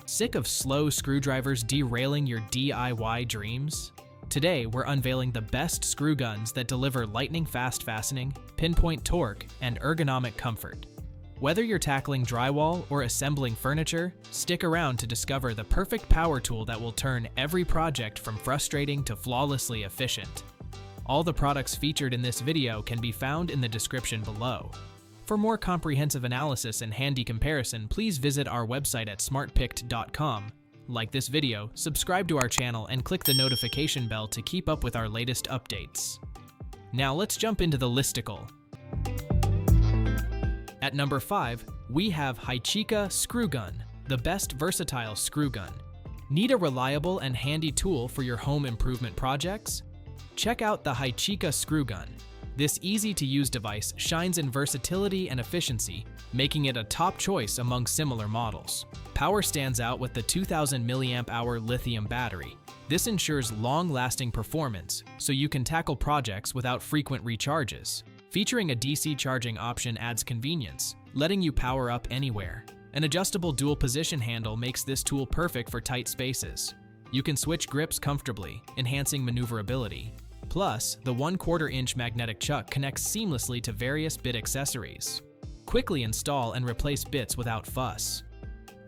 Sick of slow screwdrivers derailing your DIY dreams? Today, we're unveiling the best screw guns that deliver lightning-fast fastening, pinpoint torque, and ergonomic comfort. Whether you're tackling drywall or assembling furniture, stick around to discover the perfect power tool that will turn every project from frustrating to flawlessly efficient. All the products featured in this video can be found in the description below. For more comprehensive analysis and handy comparison, please visit our website at smartpicked.com. Like this video, subscribe to our channel, and click the notification bell to keep up with our latest updates. Now let's jump into the listicle. At number 5, we have HYCHIKA Screw Gun, the best versatile screw gun. Need a reliable and handy tool for your home improvement projects? Check out the HYCHIKA Screw Gun. This easy-to-use device shines in versatility and efficiency, making it a top choice among similar models. Power stands out with the 2000 mAh lithium battery. This ensures long-lasting performance, so you can tackle projects without frequent recharges. Featuring a DC charging option adds convenience, letting you power up anywhere. An adjustable dual-position handle makes this tool perfect for tight spaces. You can switch grips comfortably, enhancing maneuverability. Plus, the 1/4-inch magnetic chuck connects seamlessly to various bit accessories. Quickly install and replace bits without fuss.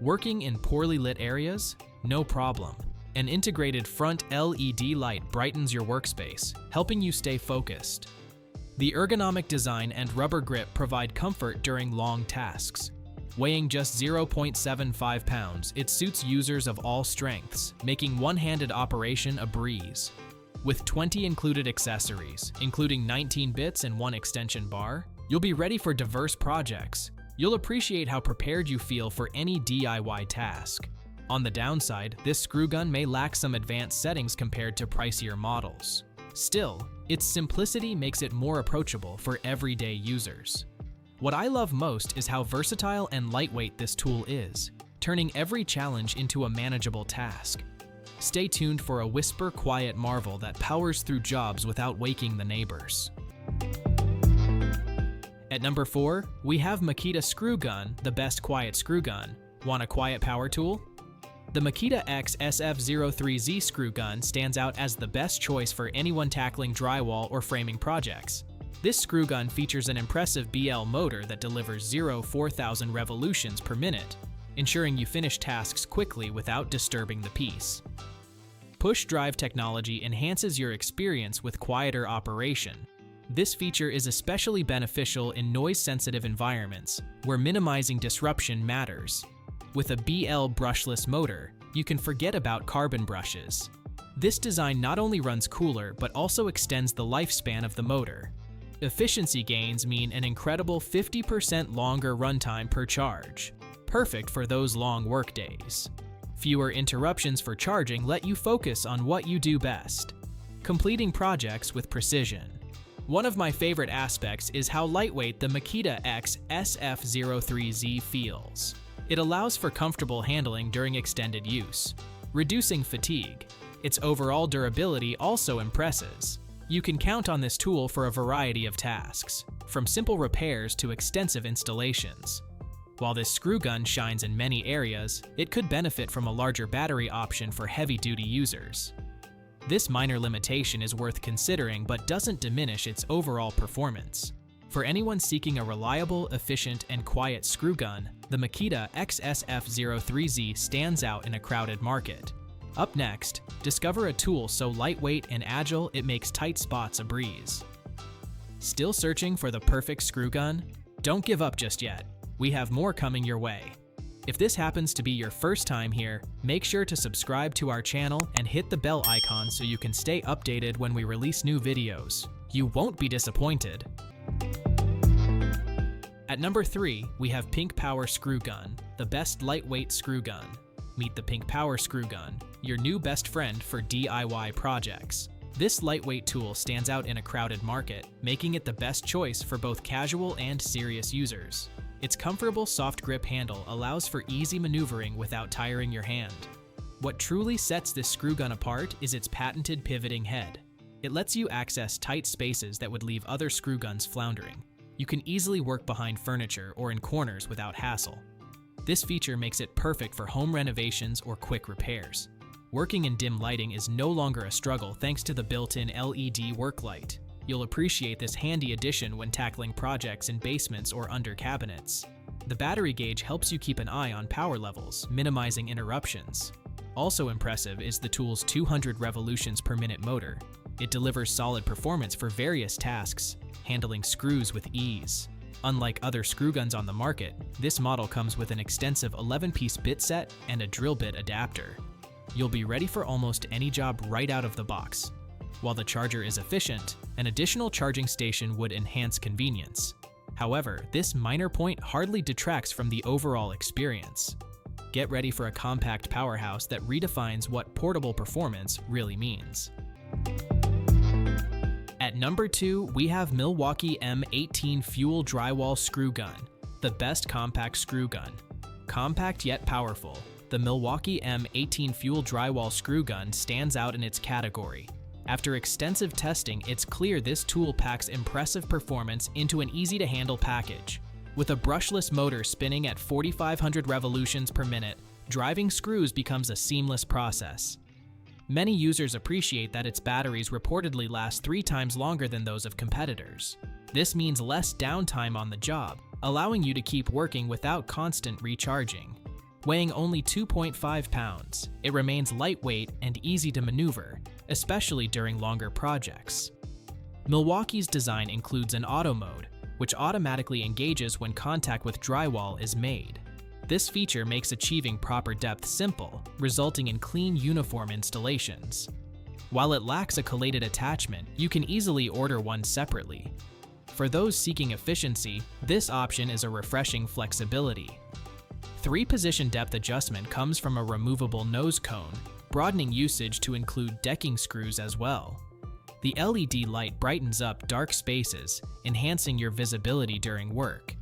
Working in poorly lit areas? No problem. An integrated front LED light brightens your workspace, helping you stay focused. The ergonomic design and rubber grip provide comfort during long tasks. Weighing just 0.75 pounds, it suits users of all strengths, making one-handed operation a breeze. With 20 included accessories, including 19 bits and 1 extension bar, you'll be ready for diverse projects. You'll appreciate how prepared you feel for any DIY task. On the downside, this screw gun may lack some advanced settings compared to pricier models. Still, its simplicity makes it more approachable for everyday users. What I love most is how versatile and lightweight this tool is, turning every challenge into a manageable task. Stay tuned for a whisper-quiet marvel that powers through jobs without waking the neighbors. At number 4, we have Makita Screw Gun, the best quiet screw gun. Want a quiet power tool? The Makita X SF03Z screw gun stands out as the best choice for anyone tackling drywall or framing projects. This screw gun features an impressive BL motor that delivers 4,000 revolutions per minute, ensuring you finish tasks quickly without disturbing the piece. Push drive technology enhances your experience with quieter operation. This feature is especially beneficial in noise-sensitive environments, where minimizing disruption matters. With a BL brushless motor, you can forget about carbon brushes. This design not only runs cooler, but also extends the lifespan of the motor. Efficiency gains mean an incredible 50% longer runtime per charge, perfect for those long workdays. Fewer interruptions for charging let you focus on what you do best, completing projects with precision. One of my favorite aspects is how lightweight the Makita X SF03Z feels. It allows for comfortable handling during extended use, reducing fatigue. Its overall durability also impresses. You can count on this tool for a variety of tasks, from simple repairs to extensive installations. While this screw gun shines in many areas, it could benefit from a larger battery option for heavy-duty users. This minor limitation is worth considering but doesn't diminish its overall performance. For anyone seeking a reliable, efficient, and quiet screw gun, the Makita X SF03Z stands out in a crowded market. Up next, discover a tool so lightweight and agile it makes tight spots a breeze. Still searching for the perfect screw gun? Don't give up just yet. We have more coming your way. If this happens to be your first time here, make sure to subscribe to our channel and hit the bell icon so you can stay updated when we release new videos. You won't be disappointed. At number 3, we have Pink Power Screw Gun, the best lightweight screw gun. Meet the Pink Power Screw Gun, your new best friend for DIY projects. This lightweight tool stands out in a crowded market, making it the best choice for both casual and serious users. Its comfortable soft grip handle allows for easy maneuvering without tiring your hand. What truly sets this screw gun apart is its patented pivoting head. It lets you access tight spaces that would leave other screw guns floundering. You can easily work behind furniture or in corners without hassle. This feature makes it perfect for home renovations or quick repairs. Working in dim lighting is no longer a struggle thanks to the built-in LED work light. You'll appreciate this handy addition when tackling projects in basements or under cabinets. The battery gauge helps you keep an eye on power levels, minimizing interruptions. Also impressive is the tool's 200 revolutions per minute motor. It delivers solid performance for various tasks, handling screws with ease. Unlike other screw guns on the market, this model comes with an extensive 11-piece bit set and a drill bit adapter. You'll be ready for almost any job right out of the box. While the charger is efficient, an additional charging station would enhance convenience. However, this minor point hardly detracts from the overall experience. Get ready for a compact powerhouse that redefines what portable performance really means. At number 2, we have Milwaukee M18 Fuel Drywall Screw Gun, the best compact screw gun. Compact yet powerful, the Milwaukee M18 Fuel Drywall Screw Gun stands out in its category. After extensive testing, it's clear this tool packs impressive performance into an easy-to-handle package. With a brushless motor spinning at 4,500 revolutions per minute, driving screws becomes a seamless process. Many users appreciate that its batteries reportedly last 3 times longer than those of competitors. This means less downtime on the job, allowing you to keep working without constant recharging. Weighing only 2.5 pounds, it remains lightweight and easy to maneuver, especially during longer projects. Milwaukee's design includes an auto mode, which automatically engages when contact with drywall is made. This feature makes achieving proper depth simple, resulting in clean, uniform installations. While it lacks a collated attachment, you can easily order one separately. For those seeking efficiency, this option is a refreshing flexibility. 3-position depth adjustment comes from a removable nose cone, broadening usage to include decking screws as well. The LED light brightens up dark spaces, enhancing your visibility during work.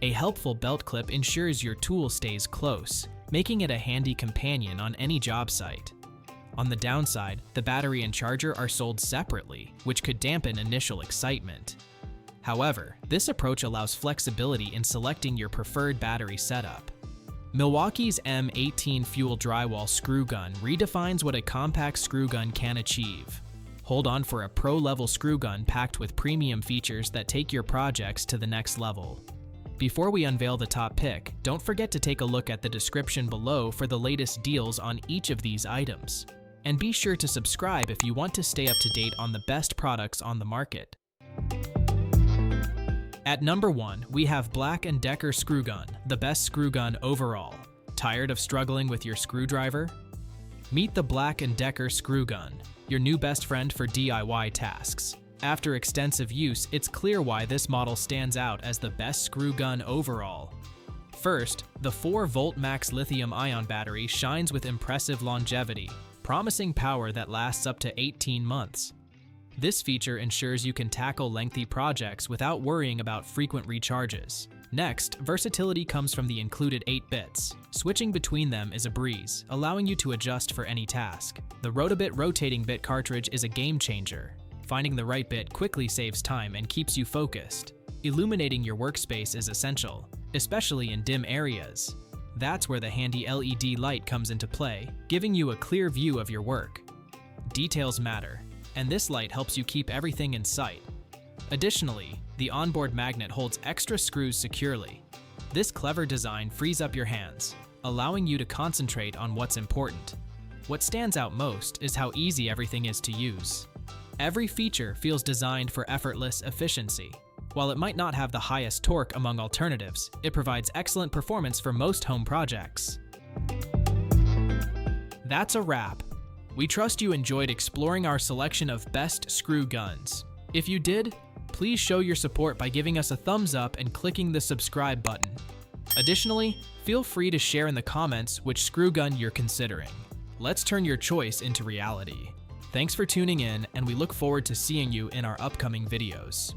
A helpful belt clip ensures your tool stays close, making it a handy companion on any job site. On the downside, the battery and charger are sold separately, which could dampen initial excitement. However, this approach allows flexibility in selecting your preferred battery setup. Milwaukee's M18 Fuel Drywall Screw Gun redefines what a compact screw gun can achieve. Hold on for a pro-level screw gun packed with premium features that take your projects to the next level. Before we unveil the top pick, don't forget to take a look at the description below for the latest deals on each of these items. And be sure to subscribe if you want to stay up to date on the best products on the market. At number 1, we have BLACK+DECKER Screw Gun, the best screw gun overall. Tired of struggling with your screwdriver? Meet the BLACK+DECKER Screw Gun, your new best friend for DIY tasks. After extensive use, it's clear why this model stands out as the best screw gun overall. First, the 4-volt max lithium-ion battery shines with impressive longevity, promising power that lasts up to 18 months. This feature ensures you can tackle lengthy projects without worrying about frequent recharges. Next, versatility comes from the included 8 bits. Switching between them is a breeze, allowing you to adjust for any task. The Rotobit rotating bit cartridge is a game changer. Finding the right bit quickly saves time and keeps you focused. Illuminating your workspace is essential, especially in dim areas. That's where the handy LED light comes into play, giving you a clear view of your work. Details matter, and this light helps you keep everything in sight. Additionally, the onboard magnet holds extra screws securely. This clever design frees up your hands, allowing you to concentrate on what's important. What stands out most is how easy everything is to use. Every feature feels designed for effortless efficiency. While it might not have the highest torque among alternatives, it provides excellent performance for most home projects. That's a wrap. We trust you enjoyed exploring our selection of best screw guns. If you did, please show your support by giving us a thumbs up and clicking the subscribe button. Additionally, feel free to share in the comments which screw gun you're considering. Let's turn your choice into reality. Thanks for tuning in, and we look forward to seeing you in our upcoming videos.